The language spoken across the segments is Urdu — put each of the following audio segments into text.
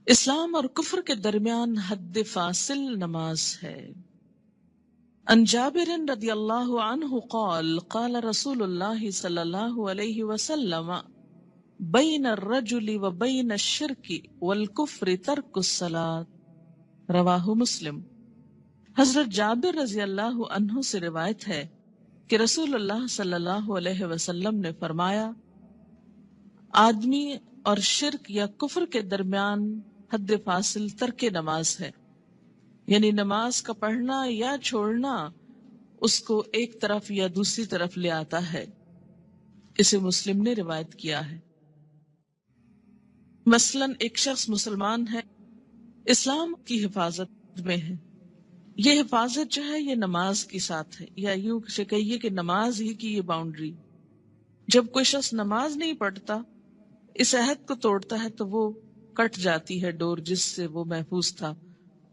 اسلام اور کفر کے درمیان حد فاصل نماز ہے۔ عن جابر رضی اللہ عنہ قال قال رسول اللہ صلی اللہ علیہ وسلم بین الرجل و بین الشرک والکفر ترک الصلاۃ، رواہ مسلم۔ حضرت جابر رضی اللہ عنہ سے روایت ہے کہ رسول اللہ صلی اللہ علیہ وسلم نے فرمایا، آدمی اور شرک یا کفر کے درمیان حد فاصل ترک نماز ہے، یعنی نماز کا پڑھنا یا چھوڑنا اس کو ایک طرف یا دوسری طرف لے آتا ہے۔ اسے مسلم نے روایت کیا ہے۔ مثلاً ایک شخص مسلمان ہے، اسلام کی حفاظت میں ہے، یہ حفاظت جو ہے یہ نماز کے ساتھ ہے، یا یوں سے کہیے کہ نماز ہی کی یہ باؤنڈری۔ جب کوئی شخص نماز نہیں پڑھتا، اس عہد کو توڑتا ہے تو وہ کٹ جاتی ہے ڈور جس سے وہ محفوظ تھا،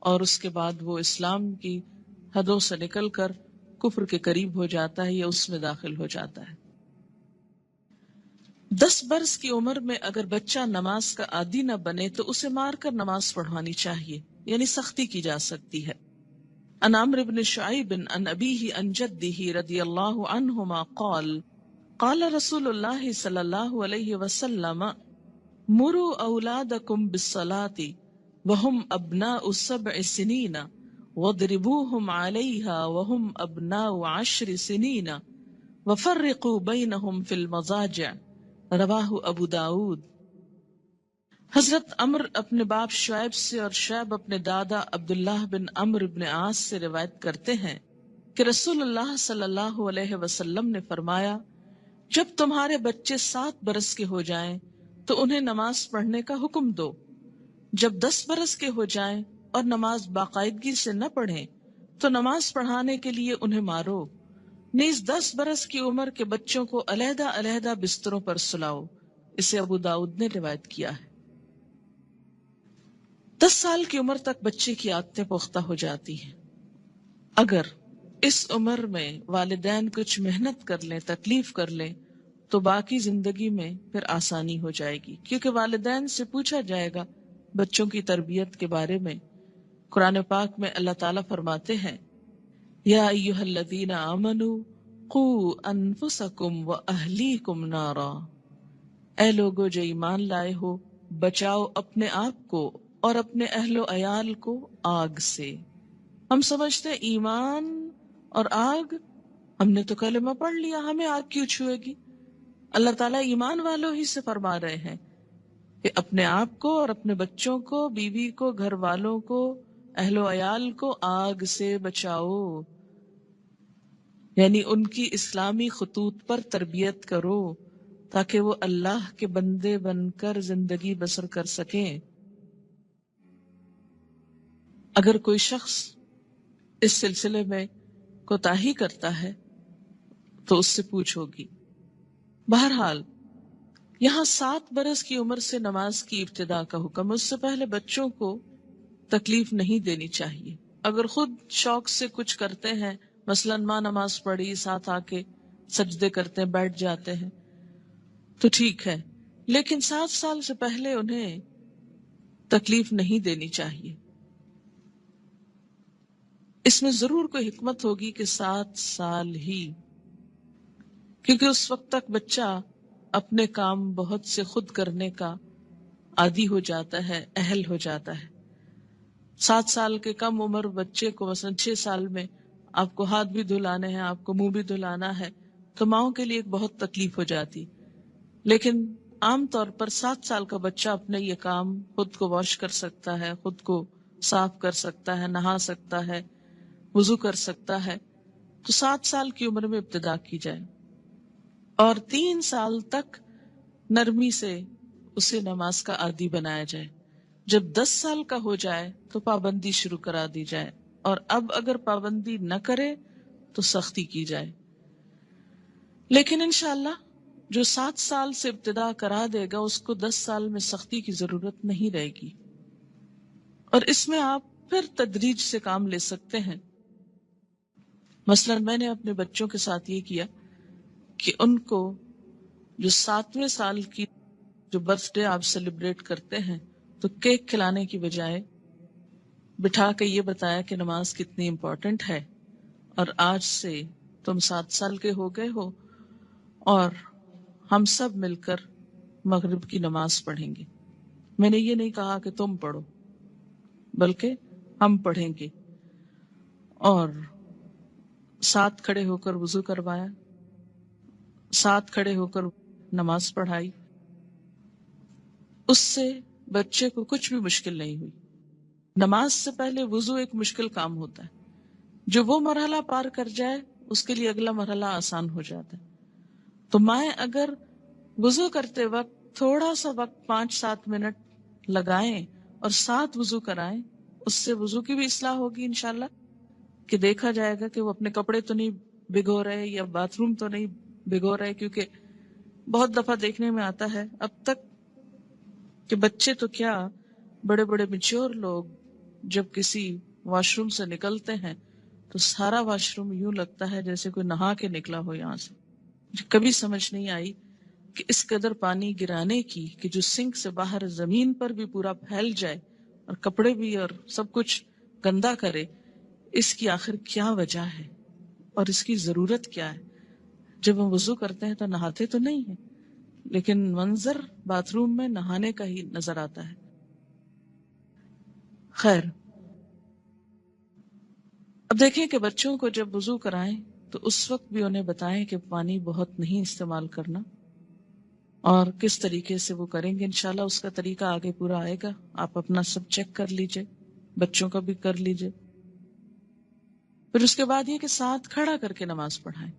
اور اس کے بعد وہ اسلام کی حدوں سے نکل کر کفر کے قریب ہو جاتا ہے یا اس میں داخل ہو جاتا ہے۔ 10 برس کی عمر میں اگر بچہ نماز کا عادی نہ بنے تو اسے مار کر نماز پڑھوانی چاہیے، یعنی سختی کی جا سکتی ہے۔ عن عمرو بن شعیب عن ابیہ عن جدہ رضی اللہ عنہما قال قال رسول اللہ صلی اللہ علیہ وسلم مروا اولادکم بالصلاۃ وهم ابناء 7 سنین واضربوهم علیہا وهم ابناء 10 سنین وفرقوا بینہم فی المضاجع، رواہ ابو داود۔ حضرت عمر اپنے باپ شعیب سے اور شعیب اپنے دادا عبداللہ بن عمرو بن عاص سے روایت کرتے ہیں کہ رسول اللہ صلی اللہ علیہ وسلم نے فرمایا، جب تمہارے بچے 7 برس کے ہو جائیں تو انہیں نماز پڑھنے کا حکم دو، جب 10 برس کے ہو جائیں اور نماز باقاعدگی سے نہ پڑھیں تو نماز پڑھانے کے لیے انہیں مارو، نیز 10 برس کی عمر کے بچوں کو علیحدہ علیحدہ بستروں پر سلاؤ۔ اسے ابو داؤد نے روایت کیا ہے۔ 10 سال کی عمر تک بچے کی عادتیں پختہ ہو جاتی ہیں۔ اگر اس عمر میں والدین کچھ محنت کر لیں، تکلیف کر لیں، تو باقی زندگی میں پھر آسانی ہو جائے گی، کیونکہ والدین سے پوچھا جائے گا بچوں کی تربیت کے بارے میں۔ قرآن پاک میں اللہ تعالیٰ فرماتے ہیں، یا ایھا الذین آمنوا قوا انفسکم واہلیکم نارا، اے لوگو جو ایمان لائے ہو، بچاؤ اپنے آپ کو اور اپنے اہل و عیال کو آگ سے۔ ہم سمجھتے ہیں ایمان اور آگ، ہم نے تو کلمہ پڑھ لیا، ہمیں آگ کیوں چھوئے گی؟ اللہ تعالیٰ ایمان والوں ہی سے فرما رہے ہیں کہ اپنے آپ کو اور اپنے بچوں کو، بیوی کو، گھر والوں کو، اہل و عیال کو آگ سے بچاؤ، یعنی ان کی اسلامی خطوط پر تربیت کرو تاکہ وہ اللہ کے بندے بن کر زندگی بسر کر سکیں۔ اگر کوئی شخص اس سلسلے میں کوتاہی کرتا ہے تو اس سے پوچھ ہوگی۔ بہرحال یہاں 7 برس کی عمر سے نماز کی ابتدا کا حکم، اس سے پہلے بچوں کو تکلیف نہیں دینی چاہیے۔ اگر خود شوق سے کچھ کرتے ہیں، مثلا ماں نماز پڑھی، ساتھ آ کے سجدے کرتے ہیں، بیٹھ جاتے ہیں، تو ٹھیک ہے، لیکن 7 سال سے پہلے انہیں تکلیف نہیں دینی چاہیے۔ اس میں ضرور کوئی حکمت ہوگی کہ 7 سال ہی، کیونکہ اس وقت تک بچہ اپنے کام بہت سے خود کرنے کا عادی ہو جاتا ہے، اہل ہو جاتا ہے۔ 7 سال کے کم عمر بچے کو مثلا 6 سال میں آپ کو ہاتھ بھی دھلانے ہیں، آپ کو منہ بھی دھلانا ہے، تو ماؤں کے لیے ایک بہت تکلیف ہو جاتی۔ لیکن عام طور پر 7 سال کا بچہ اپنے یہ کام خود کو واش کر سکتا ہے، خود کو صاف کر سکتا ہے، نہا سکتا ہے، وضو کر سکتا ہے، تو 7 سال کی عمر میں ابتدا کی جائے اور 3 سال تک نرمی سے اسے نماز کا عادی بنایا جائے۔ جب 10 سال کا ہو جائے تو پابندی شروع کرا دی جائے، اور اب اگر پابندی نہ کرے تو سختی کی جائے۔ لیکن انشاءاللہ جو 7 سال سے ابتدا کرا دے گا اس کو 10 سال میں سختی کی ضرورت نہیں رہے گی، اور اس میں آپ پھر تدریج سے کام لے سکتے ہیں۔ مثلا میں نے اپنے بچوں کے ساتھ یہ کیا کہ ان کو جو 7ویں سال کی جو برتھ ڈے آپ سیلیبریٹ کرتے ہیں تو کیک کھلانے کی بجائے بٹھا کے یہ بتایا کہ نماز کتنی امپورٹنٹ ہے، اور آج سے تم 7 سال کے ہو گئے ہو اور ہم سب مل کر مغرب کی نماز پڑھیں گے۔ میں نے یہ نہیں کہا کہ تم پڑھو، بلکہ ہم پڑھیں گے، اور ساتھ کھڑے ہو کر وضو کروایا، ساتھ کھڑے ہو کر نماز پڑھائی۔ اس سے بچے کو کچھ بھی مشکل نہیں ہوئی۔ نماز سے پہلے وضو ایک مشکل کام ہوتا ہے، جو وہ مرحلہ پار کر جائے اس کے لیے اگلا مرحلہ آسان ہو جاتا ہے۔ تو مائیں اگر وضو کرتے وقت تھوڑا سا وقت 5-7 منٹ لگائیں اور ساتھ وضو کرائیں، اس سے وضو کی بھی اصلاح ہوگی انشاءاللہ، کہ دیکھا جائے گا کہ وہ اپنے کپڑے تو نہیں بھگو رہے یا باتھ روم تو نہیں بھگو رہے، کیونکہ بہت دفعہ دیکھنے میں آتا ہے اب تک کہ بچے تو کیا، بڑے بڑے میچور لوگ جب کسی واش روم سے نکلتے ہیں تو سارا واش روم یوں لگتا ہے جیسے کوئی نہا کے نکلا ہو یہاں سے۔ مجھے کبھی سمجھ نہیں آئی کہ اس قدر پانی گرانے کی، کہ جو سنک سے باہر زمین پر بھی پورا پھیل جائے اور کپڑے بھی اور سب کچھ گندا کرے، اس کی آخر کیا وجہ ہے اور اس کی ضرورت کیا ہے؟ جب ہم وضو کرتے ہیں تو نہاتے تو نہیں ہیں، لیکن منظر باتھ روم میں نہانے کا ہی نظر آتا ہے۔ خیر، اب دیکھیں کہ بچوں کو جب وضو کرائیں تو اس وقت بھی انہیں بتائیں کہ پانی بہت نہیں استعمال کرنا، اور کس طریقے سے وہ کریں گے انشاءاللہ اس کا طریقہ آگے پورا آئے گا، آپ اپنا سب چیک کر لیجئے، بچوں کا بھی کر لیجئے۔ پھر اس کے بعد یہ کہ ساتھ کھڑا کر کے نماز پڑھائیں،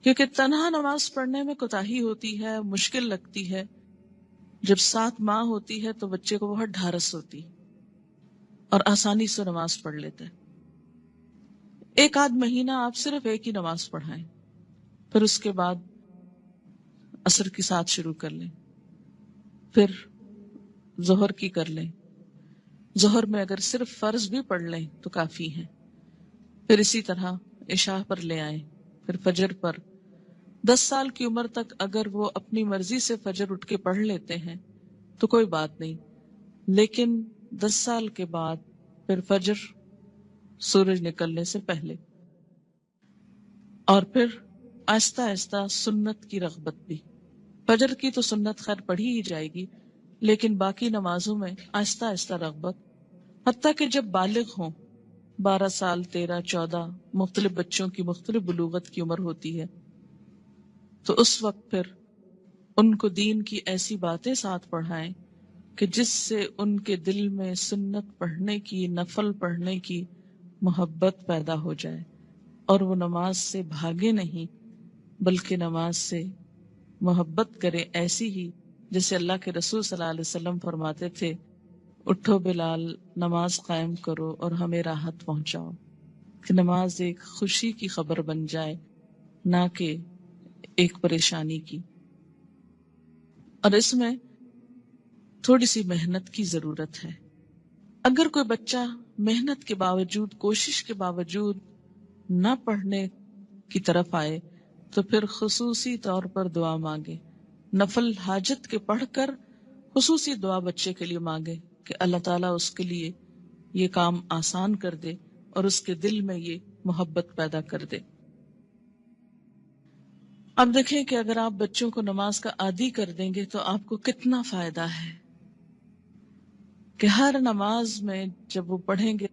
کیونکہ تنہا نماز پڑھنے میں کوتاہی ہوتی ہے، مشکل لگتی ہے۔ جب ساتھ ماں ہوتی ہے تو بچے کو بہت ڈھارس ہوتی ہے اور آسانی سے نماز پڑھ لیتا ہے۔ 1 آدھ مہینہ آپ صرف ایک ہی نماز پڑھائیں، پھر اس کے بعد عصر کی ساتھ شروع کر لیں، پھر ظہر کی کر لیں، ظہر میں اگر صرف فرض بھی پڑھ لیں تو کافی ہیں، پھر اسی طرح عشاء پر لے آئیں، پھر فجر پر۔ 10 سال کی عمر تک اگر وہ اپنی مرضی سے فجر اٹھ کے پڑھ لیتے ہیں تو کوئی بات نہیں، لیکن 10 سال کے بعد پھر فجر سورج نکلنے سے پہلے، اور پھر آہستہ آہستہ سنت کی رغبت بھی۔ فجر کی تو سنت خیر پڑھی ہی جائے گی، لیکن باقی نمازوں میں آہستہ آہستہ رغبت، حتیٰ کہ جب بالغ ہوں، 12 سال 13 14، مختلف بچوں کی مختلف بلوغت کی عمر ہوتی ہے، تو اس وقت پھر ان کو دین کی ایسی باتیں ساتھ پڑھائیں کہ جس سے ان کے دل میں سنت پڑھنے کی، نفل پڑھنے کی محبت پیدا ہو جائے، اور وہ نماز سے بھاگے نہیں بلکہ نماز سے محبت کرے، ایسی ہی جیسے اللہ کے رسول صلی اللہ علیہ وسلم فرماتے تھے، اٹھو بلال، نماز قائم کرو اور ہمیں راحت پہنچاؤ، کہ نماز ایک خوشی کی خبر بن جائے، نہ کہ ایک پریشانی کی۔ اور اس میں تھوڑی سی محنت کی ضرورت ہے۔ اگر کوئی بچہ محنت کے باوجود، کوشش کے باوجود نہ پڑھنے کی طرف آئے تو پھر خصوصی طور پر دعا مانگے، نفل حاجت کے پڑھ کر خصوصی دعا بچے کے لیے مانگے کہ اللہ تعالیٰ اس کے لیے یہ کام آسان کر دے اور اس کے دل میں یہ محبت پیدا کر دے۔ اب دیکھیں کہ اگر آپ بچوں کو نماز کا عادی کر دیں گے تو آپ کو کتنا فائدہ ہے، کہ ہر نماز میں جب وہ پڑھیں گے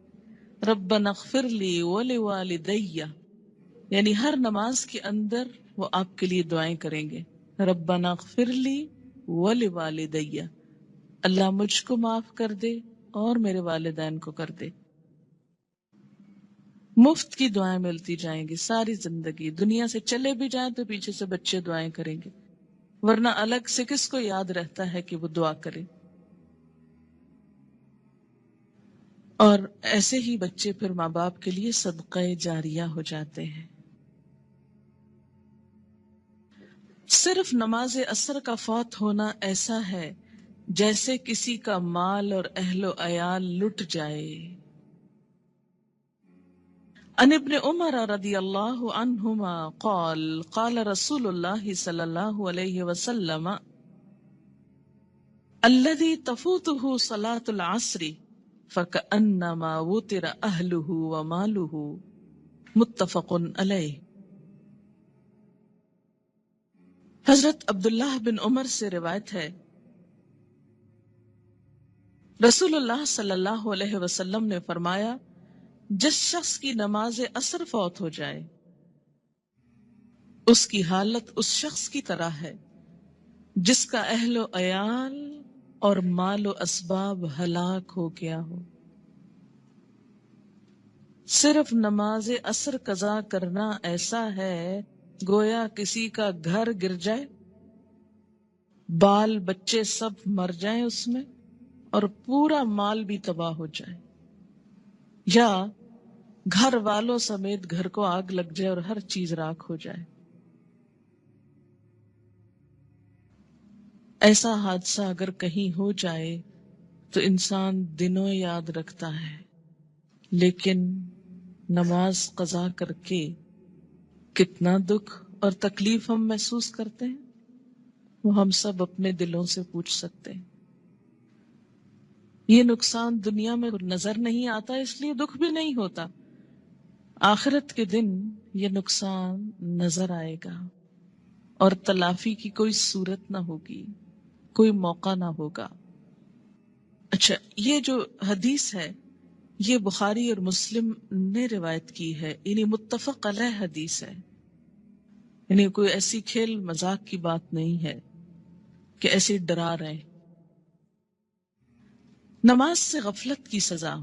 ربنا اغفر لی ولوالدی، یعنی ہر نماز کے اندر وہ آپ کے لیے دعائیں کریں گے، ربنا اغفر لی ولوالدی، اللہ مجھ کو معاف کر دے اور میرے والدین کو کر دے۔ مفت کی دعائیں ملتی جائیں گی ساری زندگی، دنیا سے چلے بھی جائیں تو پیچھے سے بچے دعائیں کریں گے، ورنہ الگ سے کس کو یاد رہتا ہے کہ وہ دعا کرے۔ اور ایسے ہی بچے پھر ماں باپ کے لیے صدقہ جاریہ ہو جاتے ہیں۔ صرف نماز عصر کا فوت ہونا ایسا ہے جیسے کسی کا مال اور اہل و عیال لٹ جائے۔ عن ابن عمر رضی اللہ عنہما قال قال رسول اللہ صلی اللہ علیہ وسلم الذی تفوتہ صلاۃ العصر فکأنما وتر اہلہ ومالہ، متفق علیہ۔ حضرت عبداللہ بن عمر سے روایت ہے، رسول اللہ صلی اللہ علیہ وسلم نے فرمایا، جس شخص کی نماز عصر فوت ہو جائے اس کی حالت اس شخص کی طرح ہے جس کا اہل و عیال اور مال و اسباب ہلاک ہو گیا ہو۔ صرف نماز عصر قضا کرنا ایسا ہے گویا کسی کا گھر گر جائے، بال بچے سب مر جائیں اس میں، اور پورا مال بھی تباہ ہو جائے، یا گھر والوں سمیت گھر کو آگ لگ جائے اور ہر چیز راکھ ہو جائے۔ ایسا حادثہ اگر کہیں ہو جائے تو انسان دنوں یاد رکھتا ہے، لیکن نماز قضا کر کے کتنا دکھ اور تکلیف ہم محسوس کرتے ہیں وہ ہم سب اپنے دلوں سے پوچھ سکتے ہیں۔ یہ نقصان دنیا میں نظر نہیں آتا اس لیے دکھ بھی نہیں ہوتا، آخرت کے دن یہ نقصان نظر آئے گا اور تلافی کی کوئی صورت نہ ہوگی، کوئی موقع نہ ہوگا۔ اچھا، یہ جو حدیث ہے یہ بخاری اور مسلم نے روایت کی ہے، یعنی متفق علیہ حدیث ہے، یعنی کوئی ایسی کھیل مذاق کی بات نہیں ہے کہ ایسے ڈرا رہے۔ نماز سے غفلت کی سزا۔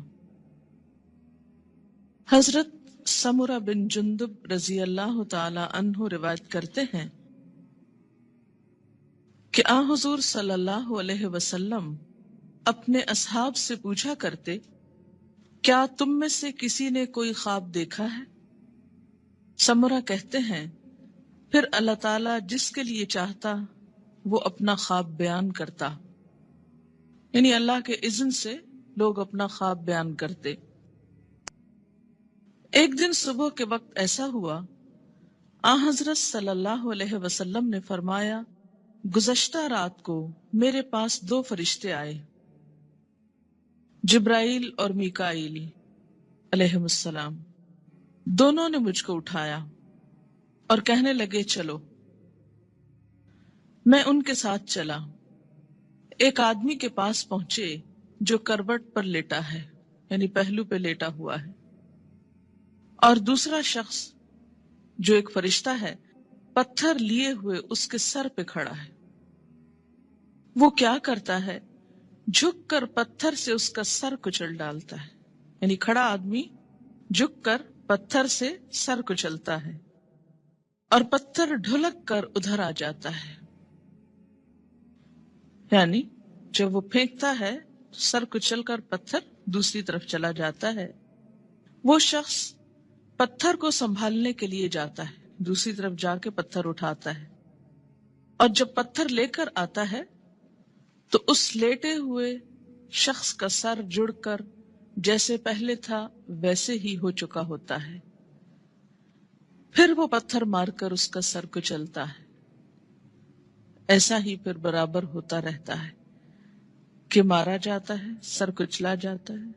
حضرت سمرہ بن جندب رضی اللہ تعالی عنہ روایت کرتے ہیں کہ آن حضور صلی اللہ علیہ وسلم اپنے اصحاب سے پوچھا کرتے، کیا تم میں سے کسی نے کوئی خواب دیکھا ہے؟ سمرہ کہتے ہیں، پھر اللہ تعالیٰ جس کے لیے چاہتا وہ اپنا خواب بیان کرتا، یعنی اللہ کے اذن سے لوگ اپنا خواب بیان کرتے۔ ایک دن صبح کے وقت ایسا ہوا، آن حضرت صلی اللہ علیہ وسلم نے فرمایا، گزشتہ رات کو میرے پاس 2 فرشتے آئے، جبرائیل اور میکائیل علیہم السلام۔ دونوں نے مجھ کو اٹھایا اور کہنے لگے چلو۔ میں ان کے ساتھ چلا، ایک آدمی کے پاس پہنچے جو کروٹ پر لیٹا ہے، یعنی پہلو پہ لیٹا ہوا ہے، اور دوسرا شخص جو ایک فرشتہ ہے پتھر لیے ہوئے اس کے سر پہ کھڑا ہے۔ وہ کیا کرتا ہے؟ جھک کر پتھر سے اس کا سر کچل ڈالتا ہے، یعنی کھڑا آدمی جھک کر پتھر سے سر کچلتا ہے اور پتھر ڈھلک کر ادھر آ جاتا ہے، یعنی جب وہ پھینکتا ہے سر کچل کر پتھر دوسری طرف چلا جاتا ہے۔ وہ شخص پتھر کو سنبھالنے کے لیے جاتا ہے، دوسری طرف جا کے پتھر اٹھاتا ہے، اور جب پتھر لے کر آتا ہے تو اس لیٹے ہوئے شخص کا سر جڑ کر جیسے پہلے تھا ویسے ہی ہو چکا ہوتا ہے۔ پھر وہ پتھر مار کر اس کا سر کچلتا ہے۔ ایسا ہی پھر برابر ہوتا رہتا ہے کہ مارا جاتا ہے، سر کچلا جاتا ہے،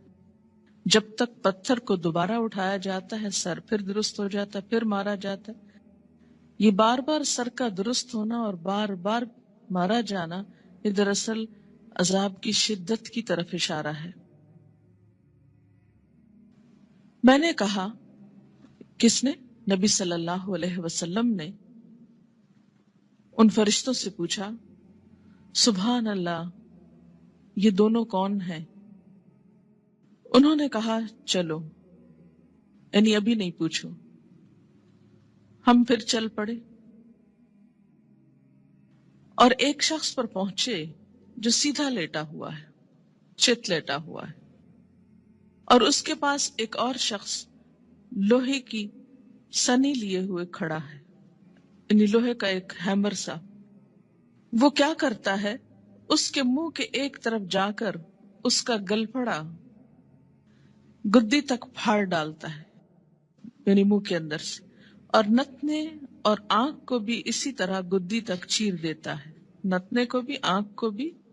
جب تک پتھر کو دوبارہ اٹھایا جاتا ہے سر پھر درست ہو جاتا ہے، پھر مارا جاتا ہے۔ یہ بار بار سر کا درست ہونا اور بار بار مارا جانا یہ دراصل عذاب کی شدت کی طرف اشارہ ہے۔ میں نے کہا، کس نے؟ نبی صلی اللہ علیہ وسلم نے ان فرشتوں سے پوچھا، سبحان اللہ، یہ دونوں کون ہیں؟ انہوں نے کہا، چلو، یعنی ابھی نہیں پوچھو۔ ہم پھر چل پڑے اور ایک شخص پر پہنچے جو سیدھا لیٹا ہوا ہے، چت لیٹا ہوا ہے، اور اس کے پاس ایک اور شخص لوہے کی سنی لیے ہوئے کھڑا ہے، یعنی لوہے کا ایک ہیمر سا۔ وہ کیا کرتا ہے؟ اس کے منہ کے ایک طرف جا کر اس کا گلپھڑا گدی تک پھاڑ ڈالتا ہے، یعنی منہ کے اندر سے، اور نتنے اور آنکھ کو بھی اسی طرح گدی تک چیر دیتا ہے، نتنے کو بھی آنکھ کو بھی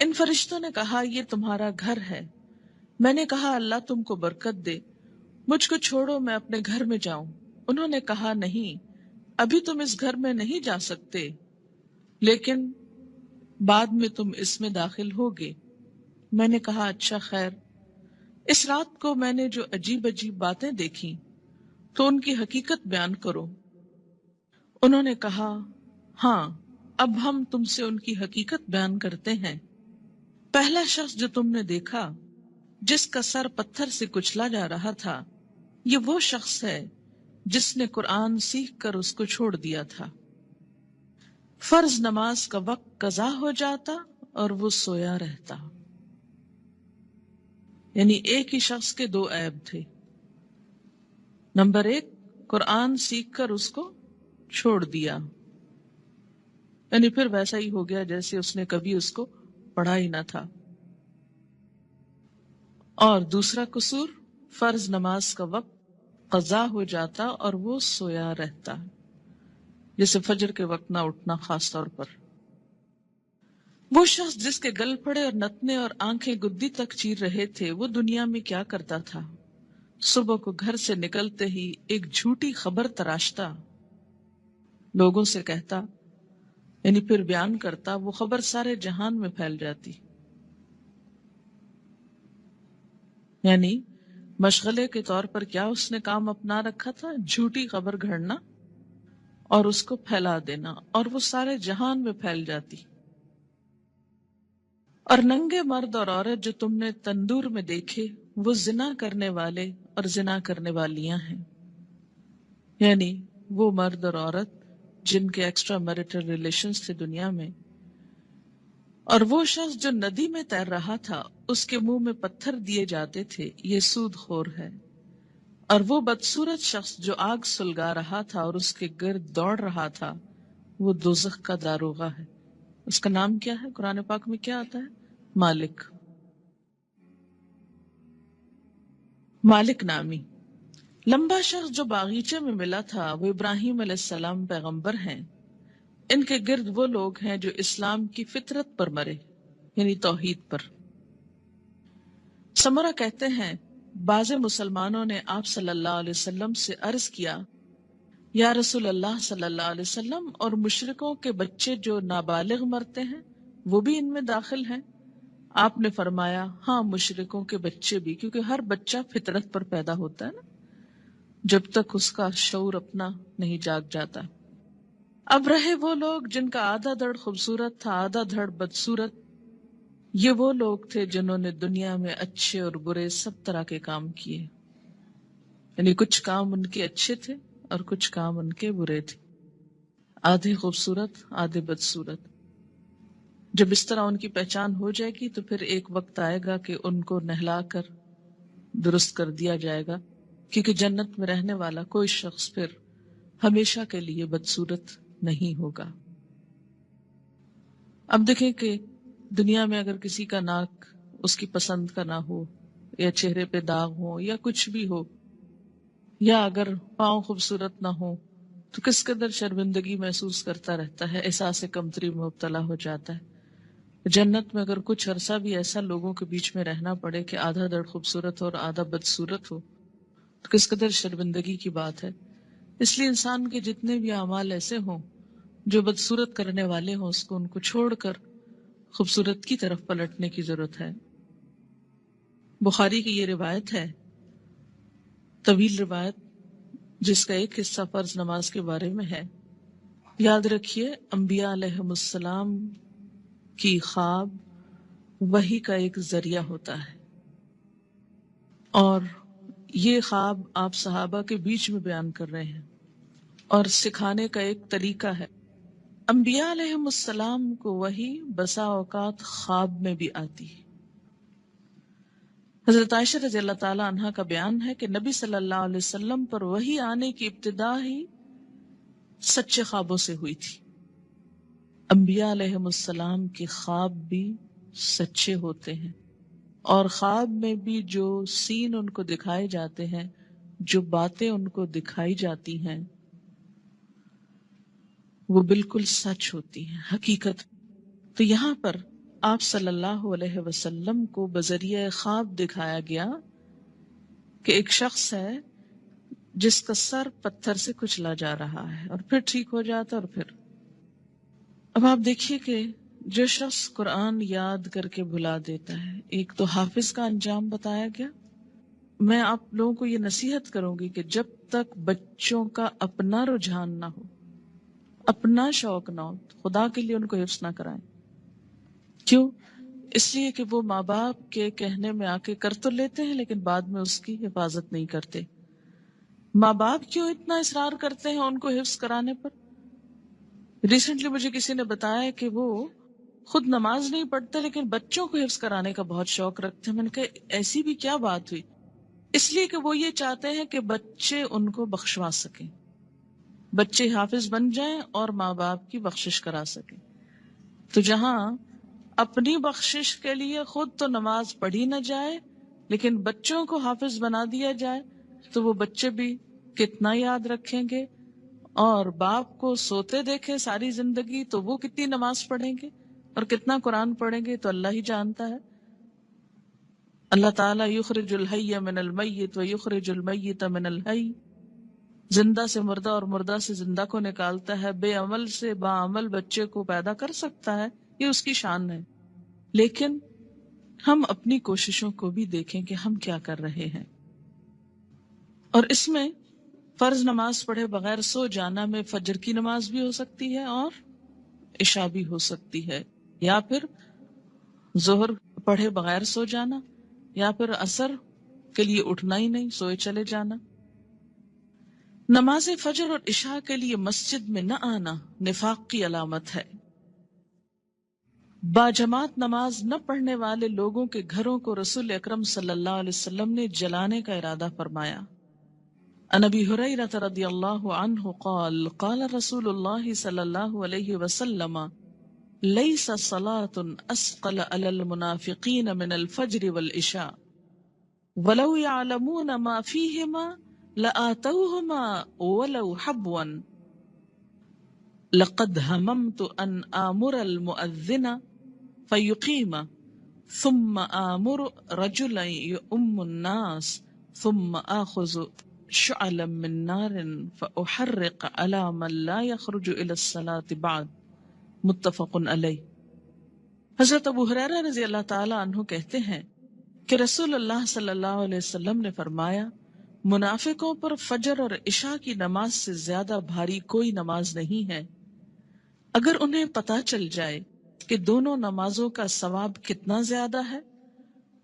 ان فرشتوں نے کہا یہ تمہارا گھر ہے۔ میں نے کہا اللہ تم کو برکت دے، مجھ کو چھوڑو میں اپنے گھر میں جاؤں۔ انہوں نے کہا نہیں، ابھی تم اس گھر میں نہیں جا سکتے، لیکن بعد میں تم اس میں داخل ہوگے۔ میں نے کہا اچھا خیر۔ اس رات کو میں نے جو عجیب عجیب باتیں دیکھی تو ان کی حقیقت بیان کرو۔ انہوں نے کہا ہاں، اب ہم تم سے ان کی حقیقت بیان کرتے ہیں۔ پہلا شخص جو تم نے دیکھا جس کا سر پتھر سے کچلا جا رہا تھا، یہ وہ شخص ہے جس نے قرآن سیکھ کر اس کو چھوڑ دیا تھا۔ فرض نماز کا وقت قضا ہو جاتا اور وہ سویا رہتا۔ یعنی ایک ہی شخص کے دو عیب تھے۔ نمبر ایک، قرآن سیکھ کر اس کو چھوڑ دیا، یعنی پھر ویسا ہی ہو گیا جیسے اس نے کبھی اس کو پڑھا ہی نہ تھا۔ اور دوسرا قصور، فرض نماز کا وقت قضا ہو جاتا اور وہ سویا رہتا، جیسے فجر کے وقت نہ اٹھنا خاص طور پر۔ وہ شخص جس کے گل پھڑے اور نتنے اور آنکھیں گدی تک چیر رہے تھے، وہ دنیا میں کیا کرتا تھا؟ صبح کو گھر سے نکلتے ہی ایک جھوٹی خبر تراشتا، لوگوں سے کہتا، یعنی پھر بیان کرتا، وہ خبر سارے جہان میں پھیل جاتی۔ یعنی مشغلے کے طور پر کیا اس نے کام اپنا رکھا تھا؟ جھوٹی خبر گھڑنا اور اس کو پھیلا دینا، اور وہ سارے جہان میں پھیل جاتی۔ اور ننگے مرد اور عورت جو تم نے تندور میں دیکھے، وہ زنا کرنے والے اور زنا کرنے والیاں ہیں۔ یعنی وہ مرد اور عورت جن کے ایکسٹرا میرٹل ریلیشنز تھے دنیا میں۔ اور وہ شخص جو ندی میں تیر رہا تھا، اس کے منہ میں پتھر دیے جاتے تھے، یہ سود خور ہے۔ اور وہ بدصورت شخص جو آگ سلگا رہا تھا اور اس کے گرد دوڑ رہا تھا، وہ دوزخ کا داروغہ ہے۔ اس کا نام کیا ہے؟ قرآن پاک میں کیا آتا ہے؟ مالک۔ مالک نامی لمبا شخص جو باغیچے میں ملا تھا، وہ ابراہیم علیہ السلام پیغمبر ہیں۔ ان کے گرد وہ لوگ ہیں جو اسلام کی فطرت پر مرے، یعنی توحید پر۔ سمرہ کہتے ہیں بعض مسلمانوں نے آپ صلی اللہ علیہ وسلم سے عرض کیا، یا رسول اللہ صلی اللہ علیہ وسلم، اور مشرکوں کے بچے جو نابالغ مرتے ہیں وہ بھی ان میں داخل ہیں؟ آپ نے فرمایا ہاں، مشرکوں کے بچے بھی، کیونکہ ہر بچہ فطرت پر پیدا ہوتا ہے نا، جب تک اس کا شعور اپنا نہیں جاگ جاتا۔ اب رہے وہ لوگ جن کا آدھا دھڑ خوبصورت تھا، آدھا دھڑ بدصورت، یہ وہ لوگ تھے جنہوں نے دنیا میں اچھے اور برے سب طرح کے کام کیے، یعنی کچھ کام ان کے اچھے تھے اور کچھ کام ان کے برے تھے، آدھے خوبصورت آدھے بدصورت۔ جب اس طرح ان کی پہچان ہو جائے گی تو پھر ایک وقت آئے گا کہ ان کو نہلا کر درست کر دیا جائے گا، کیونکہ جنت میں رہنے والا کوئی شخص پھر ہمیشہ کے لیے بدصورت نہیں ہوگا۔ اب دیکھیں کہ دنیا میں اگر کسی کا ناک اس کی پسند کا نہ ہو، یا چہرے پہ داغ ہو، یا کچھ بھی ہو، یا اگر پاؤں خوبصورت نہ ہو، تو کس قدر شرمندگی محسوس کرتا رہتا ہے، احساس کمتری میں مبتلا ہو جاتا ہے۔ جنت میں اگر کچھ عرصہ بھی ایسا لوگوں کے بیچ میں رہنا پڑے کہ آدھا دھڑ خوبصورت ہو اور آدھا بدصورت ہو، تو کس قدر شرمندگی کی بات ہے۔ اس لیے انسان کے جتنے بھی اعمال ایسے ہوں جو بدصورت کرنے والے ہوں، اس کو ان کو چھوڑ کر خوبصورت کی طرف پلٹنے کی ضرورت ہے۔ بخاری کی یہ روایت ہے، طویل روایت، جس کا ایک حصہ فرض نماز کے بارے میں ہے۔ یاد رکھیے، انبیاء علیہم السلام کی خواب وحی کا ایک ذریعہ ہوتا ہے، اور یہ خواب آپ صحابہ کے بیچ میں بیان کر رہے ہیں اور سکھانے کا ایک طریقہ ہے۔ انبیاء علیہم السلام کو وحی بسا اوقات خواب میں بھی آتی ہے۔ حضرت عائشہ رضی اللہ تعالی عنہا کا بیان ہے کہ نبی صلی اللہ علیہ وسلم پر وحی آنے کی ابتدا ہی سچے خوابوں سے ہوئی تھی۔ انبیاء علیہم السلام کے خواب بھی سچے ہوتے ہیں، اور خواب میں بھی جو سین ان کو دکھائے جاتے ہیں، جو باتیں ان کو دکھائی جاتی ہیں، وہ بالکل سچ ہوتی ہیں، حقیقت۔ تو یہاں پر آپ صلی اللہ علیہ وسلم کو بذریعہ خواب دکھایا گیا کہ ایک شخص ہے جس کا سر پتھر سے کچلا جا رہا ہے اور پھر ٹھیک ہو جاتا اور پھر اب آپ دیکھیے کہ جو شخص قرآن یاد کر کے بھلا دیتا ہے، ایک تو حافظ کا انجام بتایا گیا. میں آپ لوگوں کو یہ نصیحت کروں گی کہ جب تک بچوں کا اپنا رجحان نہ ہو، اپنا شوق نہ ہو، خدا کے لیے ان کو حفظ نہ کرائیں. کیوں؟ اس لیے کہ وہ ماں باپ کے کہنے میں آ کے کر تو لیتے ہیں لیکن بعد میں اس کی حفاظت نہیں کرتے. ماں باپ کیوں اتنا اصرار کرتے ہیں ان کو حفظ کرانے پر؟ ریسنٹلی مجھے کسی نے بتایا کہ وہ خود نماز نہیں پڑھتے لیکن بچوں کو حفظ کرانے کا بہت شوق رکھتے ہیں. میں نے کہا ایسی بھی کیا بات ہوئی؟ اس لیے کہ وہ یہ چاہتے ہیں کہ بچے ان کو بخشوا سکیں، بچے حافظ بن جائیں اور ماں باپ کی بخشش کرا سکیں. تو جہاں اپنی بخشش کے لیے خود تو نماز پڑھی نہ جائے لیکن بچوں کو حافظ بنا دیا جائے تو وہ بچے بھی کتنا یاد رکھیں گے، اور باپ کو سوتے دیکھے ساری زندگی تو وہ کتنی نماز پڑھیں گے اور کتنا قرآن پڑھیں گے تو اللہ ہی جانتا ہے. اللہ تعالیٰ یخرج الحی من المیت و یخرج المیت من الحی، زندہ سے مردہ اور مردہ سے زندہ کو نکالتا ہے، بے عمل سے با عمل بچے کو پیدا کر سکتا ہے، یہ اس کی شان ہے. لیکن ہم اپنی کوششوں کو بھی دیکھیں کہ ہم کیا کر رہے ہیں. اور اس میں فرض نماز پڑھے بغیر سو جانا میں فجر کی نماز بھی ہو سکتی ہے اور عشاء بھی ہو سکتی ہے، یا پھر ظہر پڑھے بغیر سو جانا، یا پھر عصر کے لیے اٹھنا ہی نہیں، سوئے چلے جانا. نماز فجر اور عشاء کے لیے مسجد میں نہ آنا نفاق کی علامت ہے. باجماعت نماز نہ پڑھنے والے لوگوں کے گھروں کو رسول اکرم صلی اللہ علیہ وسلم نے جلانے کا ارادہ فرمایا. عن ابی ہریرہ رضی اللہ عنہ قال قال رسول اللہ صلی اللہ علیہ وسلم لیس صلاة اسقل علی المنافقین من الفجر والعشاء ولو يعلمون ما فيهما لآتوهما ولو حبوا لقد هممت ان آمر المؤذن فيقيم ثم آمر رجلا يؤم الناس ثم آخذ شعلا من نار فأحرق على من لا يخرج إلى الصلاة بعد. متفق علیہ. حضرت ابو ہریرہ رضی اللہ تعالیٰ عنہ کہتے ہیں کہ رسول اللہ صلی اللہ علیہ وسلم نے فرمایا، منافقوں پر فجر اور عشاء کی نماز سے زیادہ بھاری کوئی نماز نہیں ہے. اگر انہیں پتہ چل جائے کہ دونوں نمازوں کا ثواب کتنا زیادہ ہے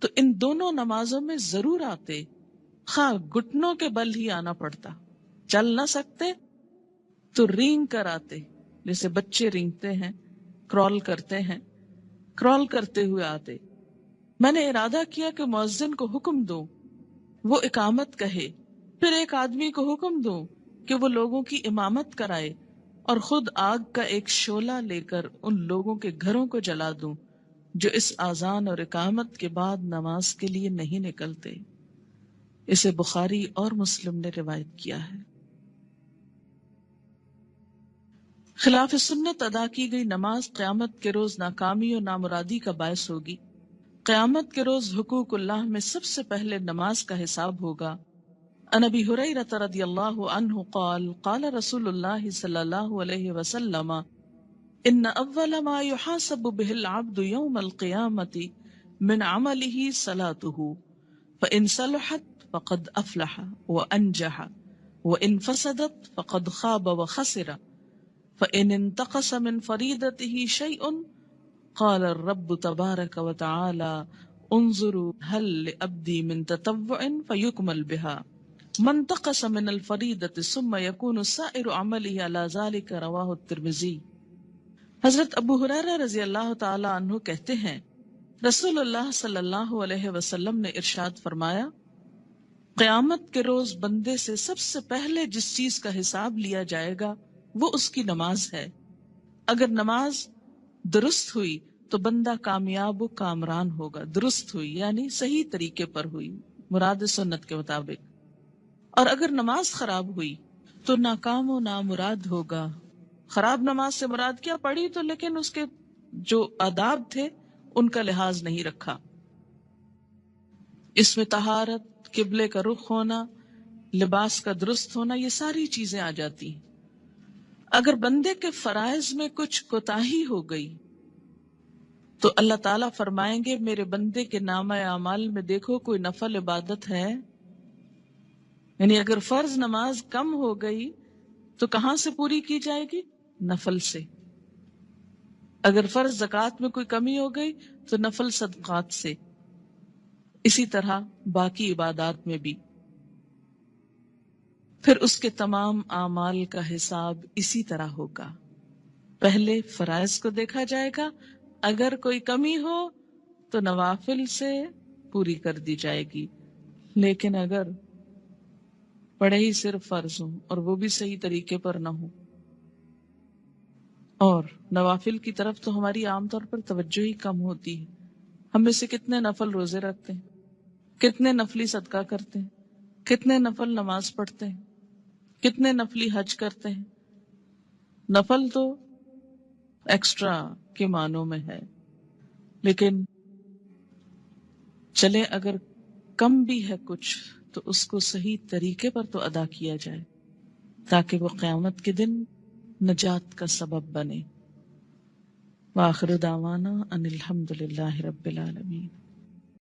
تو ان دونوں نمازوں میں ضرور آتے، خواہ گھٹنوں کے بل ہی آنا پڑتا. چل نہ سکتے تو رینگ کر آتے، جیسے بچے رینگتے ہیں، کرال کرتے ہیں، کرال کرتے ہوئے آتے. میں نے ارادہ کیا کہ مؤذن کو حکم دوں وہ اقامت کہے، پھر ایک آدمی کو حکم دوں کہ وہ لوگوں کی امامت کرائے، اور خود آگ کا ایک شعلہ لے کر ان لوگوں کے گھروں کو جلا دوں جو اس اذان اور اقامت کے بعد نماز کے لیے نہیں نکلتے. اسے بخاری اور مسلم نے روایت کیا ہے. خلاف سنت ادا کی گئی نماز قیامت کے روز ناکامی اور نامرادی کا باعث ہوگی. قیامت کے روز حقوق اللہ میں سب سے پہلے نماز کا حساب ہوگا. عن ابی ہریرہ رضی اللہ عنہ قال قال رسول اللہ صلی اللہ علیہ وسلم ان اول ما يحاسب به العبد يوم القيامة من عمله صلاته فإن صلحت فقد افلح وانجح وإن فسدت فقد خاب وخسر فإن انتقص من فريضته شيء قال الرب تبارك وتعالى انظروا هل لعبدي من تطوع فيكمل بها من انتقص من الفريضة ثم يكون سائر عمله على ذلك رواه الترمذي. حضرت ابو ہریرہ رضی اللہ تعالی عنہ کہتے ہیں رسول اللہ صلی اللہ علیہ وسلم نے ارشاد فرمایا، قیامت کے روز بندے سے سب سے پہلے جس چیز کا حساب لیا جائے گا وہ اس کی نماز ہے. اگر نماز درست ہوئی تو بندہ کامیاب و کامران ہوگا. درست ہوئی یعنی صحیح طریقے پر ہوئی، مراد سنت کے مطابق. اور اگر نماز خراب ہوئی تو ناکام و نامراد ہوگا. خراب نماز سے مراد کیا؟ پڑھی تو لیکن اس کے جو آداب تھے ان کا لحاظ نہیں رکھا۔ اس میں طہارت، قبلے کا رخ ہونا، لباس کا درست ہونا، یہ ساری چیزیں آ جاتی ہیں۔ اگر بندے کے فرائض میں کچھ کوتاہی ہو گئی تو اللہ تعالیٰ فرمائیں گے میرے بندے کے نامہ اعمال میں دیکھو کوئی نفل عبادت ہے؟ یعنی اگر فرض نماز کم ہو گئی تو کہاں سے پوری کی جائے گی؟ نفل سے۔ اگر فرض زکوٰۃ میں کوئی کمی ہو گئی تو نفل صدقات سے۔ اسی طرح باقی عبادات میں بھی۔ پھر اس کے تمام اعمال کا حساب اسی طرح ہوگا۔ پہلے فرائض کو دیکھا جائے گا، اگر کوئی کمی ہو تو نوافل سے پوری کر دی جائے گی، لیکن اگر پڑھے ہی صرف فرض ہوں اور وہ بھی صحیح طریقے پر نہ ہو، اور نوافل کی طرف تو ہماری عام طور پر توجہ ہی کم ہوتی ہے۔ ہم میں سے کتنے نفل روزے رکھتے ہیں، کتنے نفلی صدقہ کرتے ہیں، کتنے نفل نماز پڑھتے ہیں، کتنے نفلی حج کرتے ہیں۔ نفل تو ایکسٹرا کے معنوں میں ہے، لیکن چلے اگر کم بھی ہے کچھ تو اس کو صحیح طریقے پر تو ادا کیا جائے تاکہ وہ قیامت کے دن نجات کا سبب بنے۔ وآخر دعوانا ان الحمد للہ رب العالمین۔